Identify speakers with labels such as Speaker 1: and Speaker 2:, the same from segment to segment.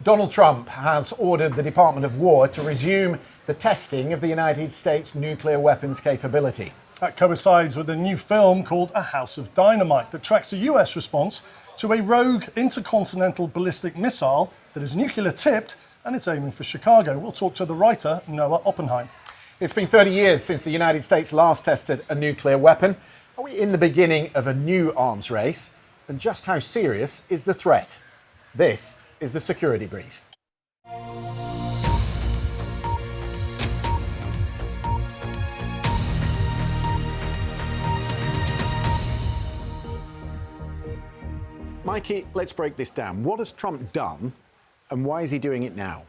Speaker 1: Donald Trump has ordered the Department of War to resume the testing of the United States nuclear weapons capability.
Speaker 2: That coincides with a new film called A House of Dynamite that tracks the US response to a rogue intercontinental ballistic missile that is nuclear tipped and it's aiming for Chicago. We'll talk to the writer, Noah Oppenheim.
Speaker 1: It's been 30 years since the United States last tested a nuclear weapon. Are we in the beginning of a new arms race? And just how serious is the threat? This is the Security Brief. Mikey, let's break this down. What has Trump done and why is he doing it now?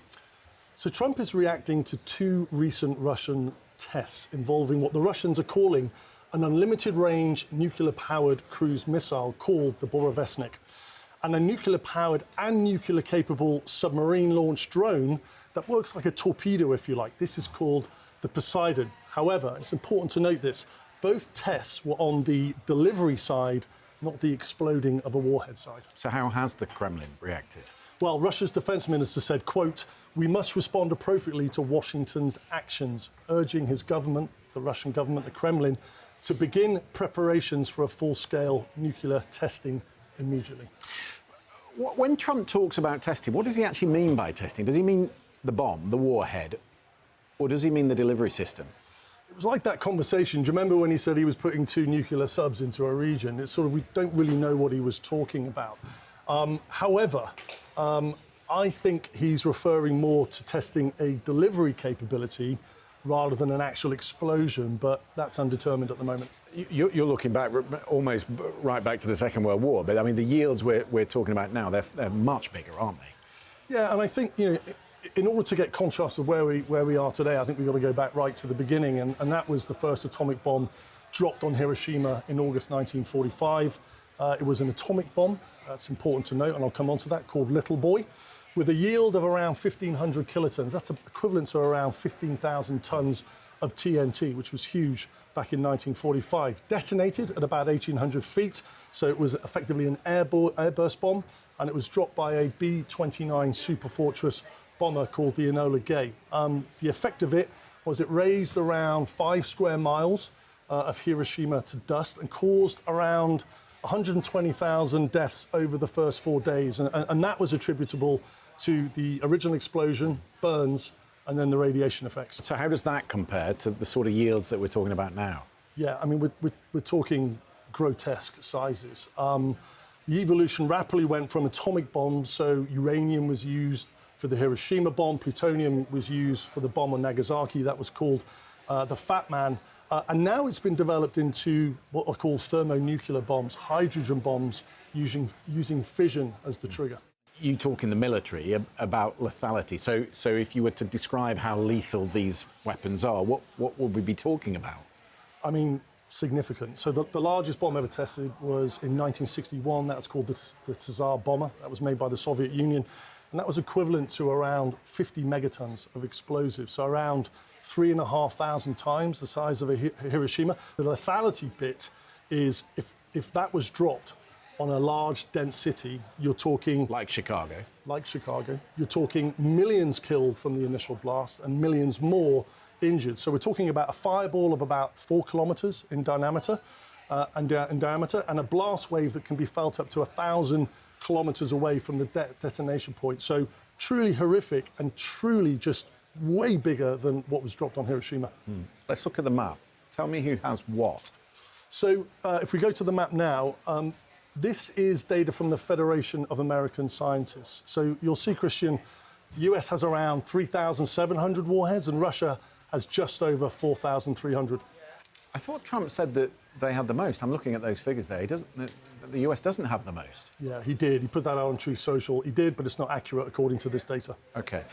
Speaker 2: So Trump is reacting to two recent Russian tests involving what the Russians are calling an unlimited-range nuclear-powered cruise missile called the Borovesnik, and a nuclear-powered and nuclear-capable submarine-launched drone that works like a torpedo, if you like. This is called the Poseidon. However, it's important to note this, both tests were on the delivery side, not the exploding of a warhead side.
Speaker 1: So how has the Kremlin reacted?
Speaker 2: Well, Russia's defense minister said, quote, "We must respond appropriately to Washington's actions," urging his government, the Russian government, the Kremlin, to begin preparations for a full-scale nuclear testing immediately.
Speaker 1: When Trump talks about testing, what does he actually mean by testing? Does he mean the bomb, the warhead, or does he mean the delivery system?
Speaker 2: It was like that conversation. Do you remember when he said he was putting two nuclear subs into a region? It's sort of, we don't really know what he was talking about. However, I think he's referring more to testing a delivery capability rather than an actual explosion, but that's undetermined at the moment.
Speaker 1: You're looking back almost right back to the Second World War, but I mean, the yields we're talking about now, they're much bigger, aren't they?
Speaker 2: Yeah, and I think, you know, in order to get contrast of where we are today, I think we've got to go back right to the beginning, and that was the first atomic bomb dropped on Hiroshima in August 1945. It was an atomic bomb, that's important to note, and I'll come on to that, called Little Boy, with a yield of around 1,500 kilotons. That's equivalent to around 15,000 tons of TNT, which was huge back in 1945. Detonated at about 1,800 feet, so it was effectively an airburst bomb, and it was dropped by a B-29 Superfortress bomber called the Enola Gay. The effect of it was it raised around 5 square miles of Hiroshima to dust and caused around 120,000 deaths over the first 4 days. And that was attributable to the original explosion, burns, and then the radiation effects.
Speaker 1: So how does that compare to the sort of yields that we're talking about now?
Speaker 2: Yeah, I mean, we're talking grotesque sizes. The evolution rapidly went from atomic bombs, so uranium was used for the Hiroshima bomb, plutonium was used for the bomb on Nagasaki, that was called the Fat Man. And now it's been developed into what are called thermonuclear bombs, hydrogen bombs, using fission as the trigger.
Speaker 1: You talk in the military about lethality. So if you were to describe how lethal these weapons are, what would we be talking about?
Speaker 2: I mean, significant. So the largest bomb ever tested was in 1961. That was called the Tsar bomber. That was made by the Soviet Union. And that was equivalent to around 50 megatons of explosives. So around 3,500 times the size of a Hiroshima. The lethality bit is if that was dropped on a large, dense city, you're talking...
Speaker 1: Like Chicago.
Speaker 2: Like Chicago. You're talking millions killed from the initial blast and millions more injured. So we're talking about a fireball of about 4 kilometers in diameter, and a blast wave that can be felt up to 1,000 kilometers away from the detonation point. So truly horrific and truly just way bigger than what was dropped on Hiroshima.
Speaker 1: Let's look at the map. Tell me who has what.
Speaker 2: So if we go to the map now, this is data from the Federation of American Scientists. So you'll see, Christian, the US has around 3,700 warheads and Russia has just over 4,300.
Speaker 1: I thought Trump said that they had the most. I'm looking at those figures there. The US doesn't have the most.
Speaker 2: Yeah, he did. He put that out on Truth Social. He did, but it's not accurate according to this data.
Speaker 1: OK.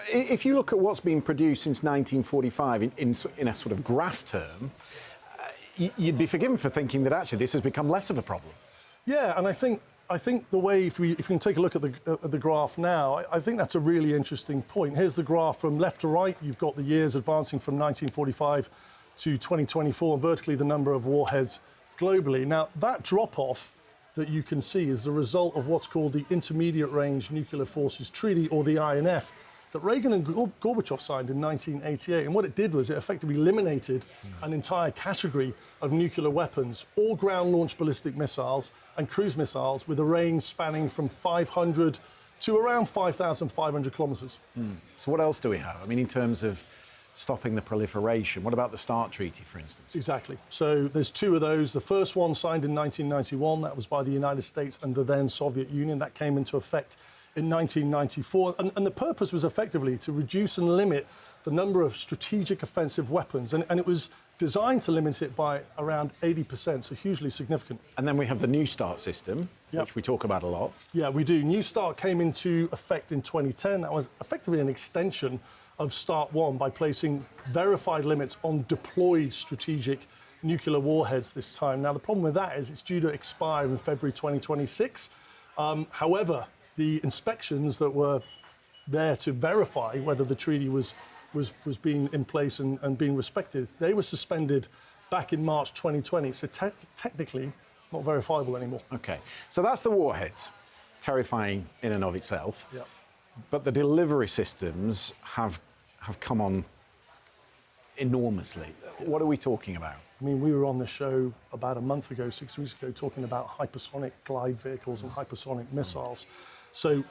Speaker 1: If you look at what's been produced since 1945 in a sort of graph term, you'd be forgiven for thinking that actually this has become less of a problem.
Speaker 2: Yeah, and I think the way, if we can take a look at the graph now, I think that's a really interesting point. Here's the graph from left to right. You've got the years advancing from 1945 to 2024, and vertically the number of warheads globally. Now, that drop-off that you can see is the result of what's called the Intermediate Range Nuclear Forces Treaty, or the INF, that Reagan and Gorbachev signed in 1988. And what it did was it effectively eliminated an entire category of nuclear weapons, all ground-launched ballistic missiles and cruise missiles, with a range spanning from 500 to around 5,500 kilometers.
Speaker 1: So what else do we have? I mean, in terms of stopping the proliferation, what about the START Treaty, for instance?
Speaker 2: Exactly. So there's two of those. The first one signed in 1991, that was by the United States and the then Soviet Union. That came into effect in 1994. And the purpose was effectively to reduce and limit the number of strategic offensive weapons. And it was designed to limit it by around 80%, so hugely significant.
Speaker 1: And then we have the New START system,
Speaker 2: Yep.
Speaker 1: which we talk about a lot.
Speaker 2: Yeah, we do. New START came into effect in 2010. That was effectively an extension of START 1 by placing verified limits on deployed strategic nuclear warheads this time. Now, the problem with that is it's due to expire in February 2026. However, the inspections that were there to verify whether the treaty was being in place and being respected, they were suspended back in March 2020. So technically, not verifiable anymore.
Speaker 1: Okay, so that's the warheads, terrifying in and of itself.
Speaker 2: Yep.
Speaker 1: But the delivery systems have come on enormously. What are we talking about?
Speaker 2: I mean, we were on the show about a month ago, 6 weeks ago, talking about hypersonic glide vehicles and hypersonic missiles. So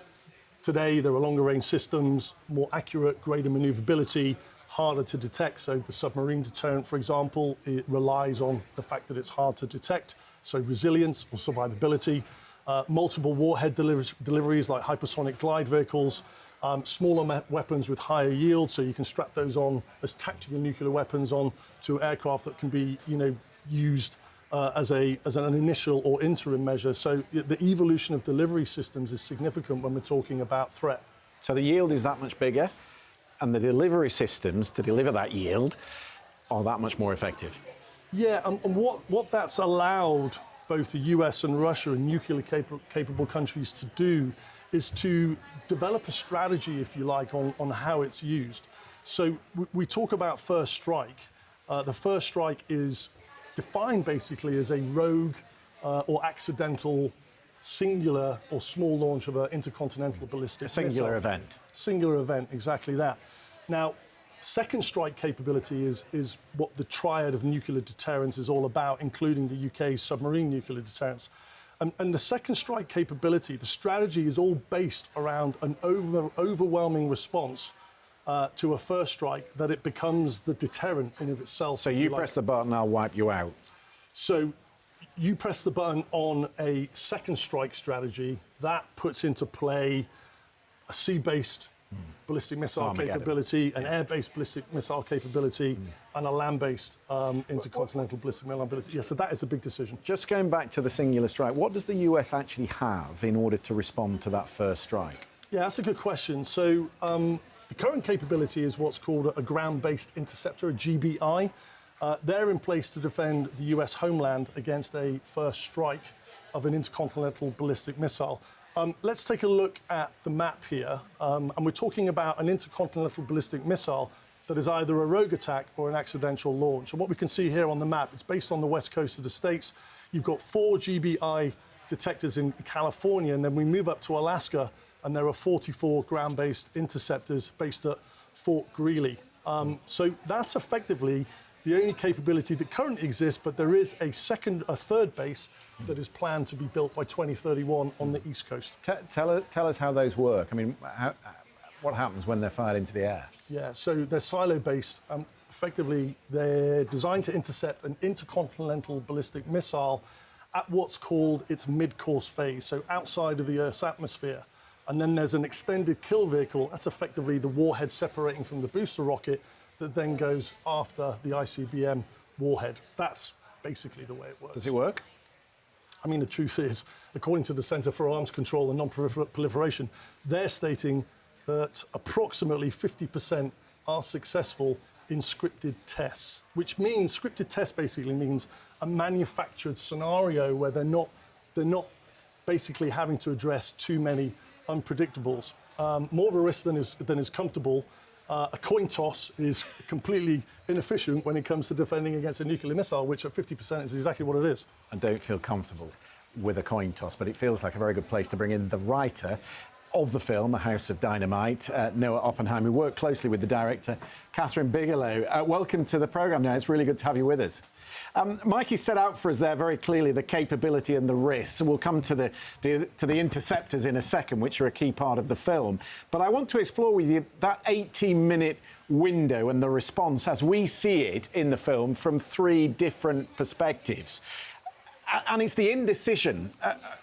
Speaker 2: today, there are longer range systems, more accurate, greater maneuverability, harder to detect. So the submarine deterrent, for example, it relies on the fact that it's hard to detect. So resilience or survivability. Multiple warhead deliveries like hypersonic glide vehicles, smaller weapons with higher yield, so you can strap those on as tactical nuclear weapons on to aircraft that can be, used as an initial or interim measure. So the evolution of delivery systems is significant when we're talking about threat.
Speaker 1: So the yield is that much bigger, and the delivery systems to deliver that yield are that much more effective.
Speaker 2: Yeah, and what that's allowed both the US and Russia and nuclear capable countries to do is to develop a strategy, if you like, on how it's used. So we talk about first strike. The first strike is defined basically as a rogue or accidental singular or small launch of an intercontinental ballistic
Speaker 1: Singular
Speaker 2: missile.
Speaker 1: event.
Speaker 2: Singular event, exactly that. Now, second strike capability is what the triad of nuclear deterrence is all about, including the UK's submarine nuclear deterrence. And the second strike capability, the strategy is all based around an overwhelming response to a first strike, that it becomes the deterrent in of itself.
Speaker 1: So you press the button, I'll wipe you out.
Speaker 2: So you press the button on a second strike strategy, that puts into play a sea-based ballistic missile capability, an air-based ballistic missile capability, and a land-based intercontinental ballistic missile ability. Yeah, so that is a big decision.
Speaker 1: Just going back to the singular strike, what does the US actually have in order to respond to that first strike?
Speaker 2: Yeah, that's a good question. So the current capability is what's called a ground-based interceptor, a GBI. They're in place to defend the US homeland against a first strike of an intercontinental ballistic missile. Let's take a look at the map here. And we're talking about an intercontinental ballistic missile that is either a rogue attack or an accidental launch. And what we can see here on the map, it's based on the west coast of the States. You've got 4 GBI detectors in California, and then we move up to Alaska, and there are 44 ground-based interceptors based at Fort Greely. So that's effectively the only capability that currently exists, but there is a third base that is planned to be built by 2031 on the East Coast.
Speaker 1: Tell us how those work. I mean, what happens when they're fired into the air?
Speaker 2: Yeah, so they're silo-based. Effectively, they're designed to intercept an intercontinental ballistic missile at what's called its mid-course phase, so outside of the Earth's atmosphere. And then there's an extended kill vehicle. That's effectively the warhead separating from the booster rocket that then goes after the ICBM warhead. That's basically the way it works.
Speaker 1: Does it work?
Speaker 2: I mean, the truth is, according to the Center for Arms Control and Non-Proliferation, they're stating that approximately 50% are successful in scripted tests, which means scripted tests basically means a manufactured scenario where they're not basically having to address too many unpredictables. More of a risk than is comfortable. A coin toss is completely inefficient when it comes to defending against a nuclear missile, which at 50% is exactly what it is.
Speaker 1: I don't feel comfortable. with a coin toss, but it feels like a very good place to bring in the writer of the film, A House of Dynamite, Noah Oppenheim, who worked closely with the director, Catherine Bigelow. Welcome to the programme now. It's really good to have you with us. Mikey set out for us there very clearly the capability and the risks. We'll come to the interceptors in a second, which are a key part of the film. But I want to explore with you that 18-minute window and the response as we see it in the film from three different perspectives. And it's the indecision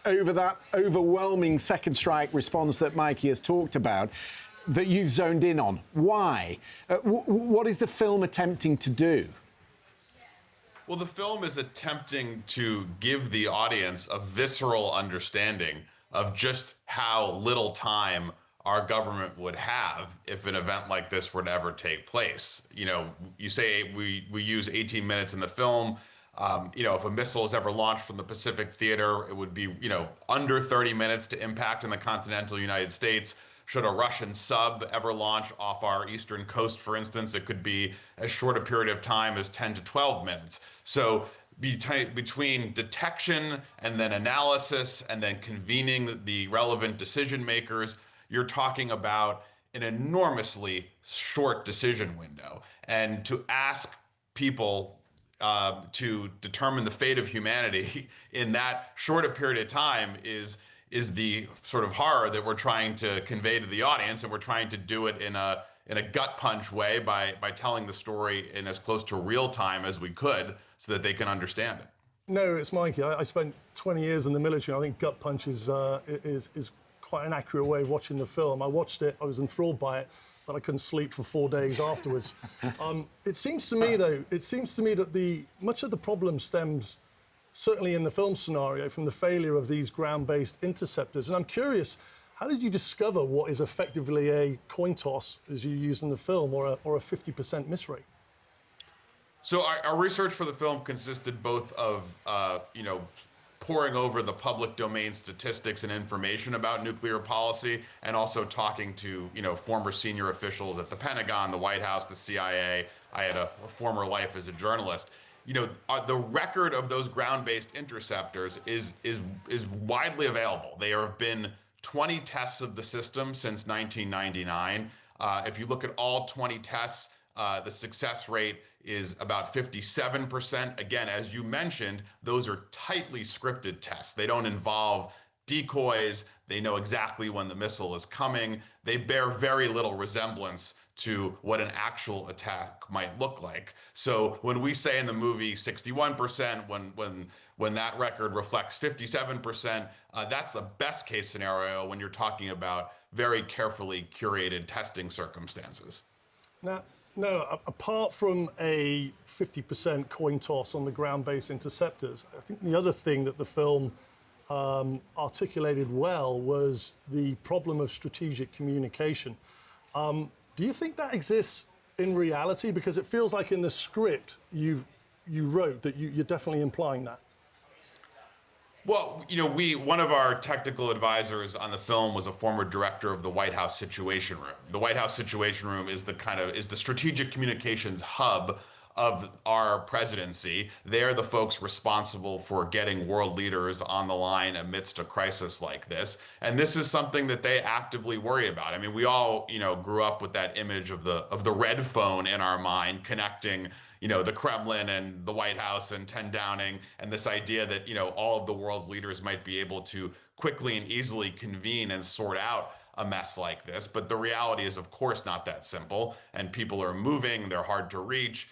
Speaker 1: over that overwhelming second strike response that Mikey has talked about that you've zoned in on. Why? What is the film attempting to do?
Speaker 3: Well, the film is attempting to give the audience a visceral understanding of just how little time our government would have if an event like this were to ever take place. You know, you say we use 18 minutes in the film. If a missile is ever launched from the Pacific Theater, it would be, under 30 minutes to impact in the continental United States. Should a Russian sub ever launch off our eastern coast, for instance, it could be as short a period of time as 10 to 12 minutes. So between detection and then analysis and then convening the relevant decision makers, you're talking about an enormously short decision window. And to ask people to determine the fate of humanity in that short a period of time is the sort of horror that we're trying to convey to the audience, and we're trying to do it in a gut punch way by telling the story in as close to real time as we could, so that they can understand it.
Speaker 2: No, it's Mikey. I spent 20 years in the military. I think gut punch is quite an accurate way of watching the film. I watched it. I was enthralled by it. But I couldn't sleep for 4 days afterwards. It seems to me, though, that much of the problem stems, certainly in the film scenario, from the failure of these ground-based interceptors. And I'm curious, how did you discover what is effectively a coin toss, as you use in the film, or a 50% miss rate?
Speaker 3: So our research for the film consisted both of, poring over the public domain statistics and information about nuclear policy, and also talking to, former senior officials at the Pentagon, the White House, the CIA. I had a former life as a journalist. The record of those ground-based interceptors is widely available. There have been 20 tests of the system since 1999. If you look at all 20 tests, the success rate is about 57%. Again, as you mentioned, those are tightly scripted tests. They don't involve decoys. They know exactly when the missile is coming. They bear very little resemblance to what an actual attack might look like. So when we say in the movie 61%, when that record reflects 57%, that's the best case scenario when you're talking about very carefully curated testing circumstances.
Speaker 2: Now, no, apart from a 50% coin toss on the ground-based interceptors, I think the other thing that the film articulated well was the problem of strategic communication. Do you think that exists in reality? Because it feels like in the script you wrote that you're definitely implying that.
Speaker 3: Well, one of our technical advisors on the film was a former director of the White House Situation Room. The White House Situation Room is the strategic communications hub of our presidency. They're the folks responsible for getting world leaders on the line amidst a crisis like this. And this is something that they actively worry about. I mean, we all, grew up with that image of the red phone in our mind connecting, the Kremlin and the White House and 10 Downing, and this idea that, all of the world's leaders might be able to quickly and easily convene and sort out a mess like this. But the reality is, of course, not that simple. And people are moving, they're hard to reach.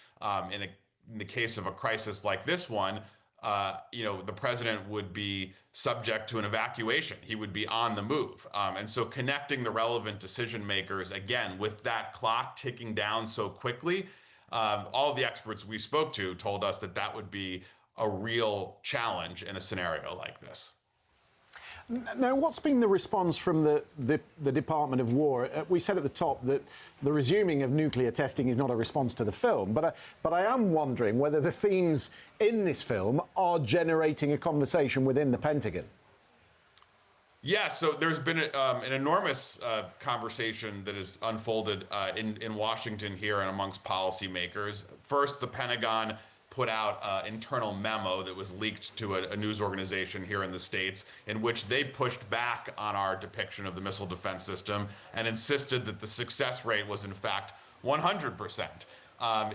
Speaker 3: In the case of a crisis like this one, the president would be subject to an evacuation. He would be on the move. And so connecting the relevant decision makers, again, with that clock ticking down so quickly, all of the experts we spoke to told us that would be a real challenge in a scenario like this.
Speaker 1: Now, what's been the response from the Department of War? We said at the top that the resuming of nuclear testing is not a response to the film, but I am wondering whether the themes in this film are generating a conversation within the Pentagon.
Speaker 3: Yeah, so there's been an enormous conversation that has unfolded in Washington here and amongst policymakers. First, the Pentagon put out an internal memo that was leaked to a news organization here in the States, in which they pushed back on our depiction of the missile defense system and insisted that the success rate was in fact 100%.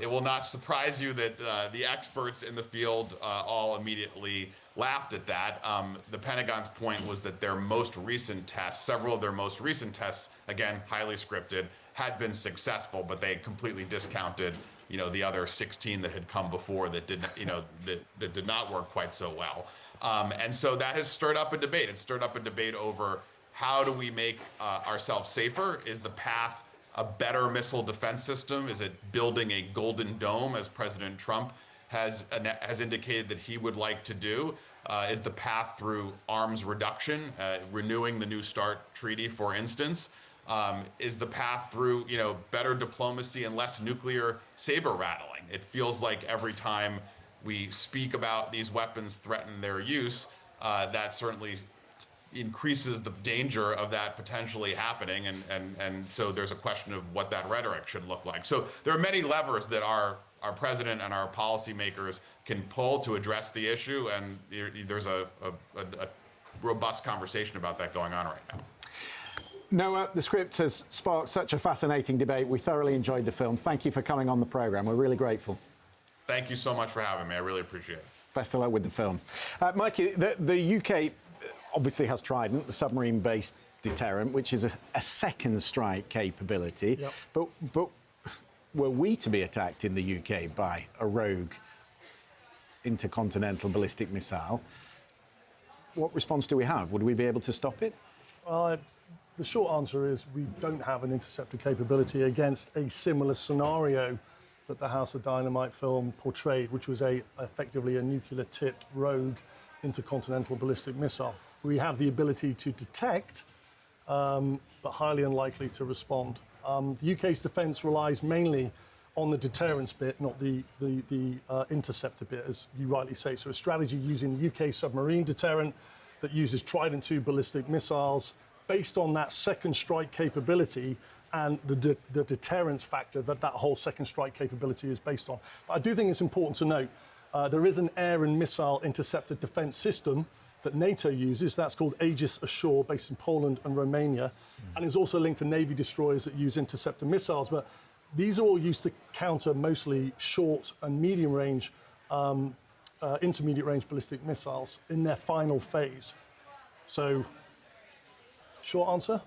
Speaker 3: It will not surprise you that the experts in the field all immediately laughed at that. The Pentagon's point was that their most recent tests, several of their most recent tests, again, highly scripted, had been successful, but they completely discounted, the other 16 that had come before that didn't, that did not work quite so well. And so that has stirred up a debate. It's stirred up a debate over how do we make ourselves safer? Is the path a better missile defense system? Is it building a golden dome, as President Trump has indicated that he would like to do? Is the path through arms reduction, renewing the New START treaty, for instance? Is the path through, better diplomacy and less nuclear saber rattling? It feels like every time we speak about these weapons threaten their use, that certainly increases the danger of that potentially happening, and so there's a question of what that rhetoric should look like. So there are many levers that our president and our policymakers can pull to address the issue, and there's a robust conversation about that going on right now.
Speaker 1: Noah, the script has sparked such a fascinating debate. We thoroughly enjoyed the film. Thank you for coming on the programme. We're really grateful.
Speaker 3: Thank you so much for having me. I really appreciate it.
Speaker 1: Best of luck with the film. Mikey, the UK obviously has Trident, the submarine-based deterrent, which is a second strike capability.
Speaker 2: Yep.
Speaker 1: But were we to be attacked in the UK by a rogue intercontinental ballistic missile, what response do we have? Would we be able to stop it?
Speaker 2: The short answer is we don't have an interceptor capability against a similar scenario that the House of Dynamite film portrayed, which was effectively a nuclear-tipped rogue intercontinental ballistic missile. We have the ability to detect, but highly unlikely to respond. The UK's defence relies mainly on the deterrence bit, not the interceptor bit, as you rightly say. So a strategy using the UK submarine deterrent that uses Trident II ballistic missiles based on that second strike capability and the deterrence factor that whole second strike capability is based on. But I do think it's important to note there is an air and missile interceptor defence system that NATO uses. That's called Aegis Ashore, based in Poland and Romania, and is also linked to Navy destroyers that use interceptor missiles. But these are all used to counter mostly short and medium range, intermediate range ballistic missiles in their final phase. So, short answer,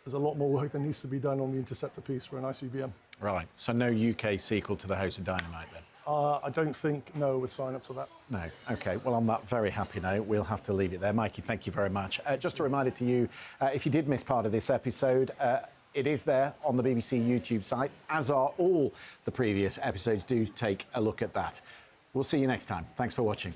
Speaker 2: there's a lot more work that needs to be done on the interceptor piece for an ICBM.
Speaker 1: Right, so no UK sequel to the House of Dynamite then?
Speaker 2: I don't think Noah would sign up to that.
Speaker 1: No. OK, well, on that very happy note, we'll have to leave it there. Mikey, thank you very much. Just a reminder to you, if you did miss part of this episode, it is there on the BBC YouTube site, as are all the previous episodes. Do take a look at that. We'll see you next time. Thanks for watching.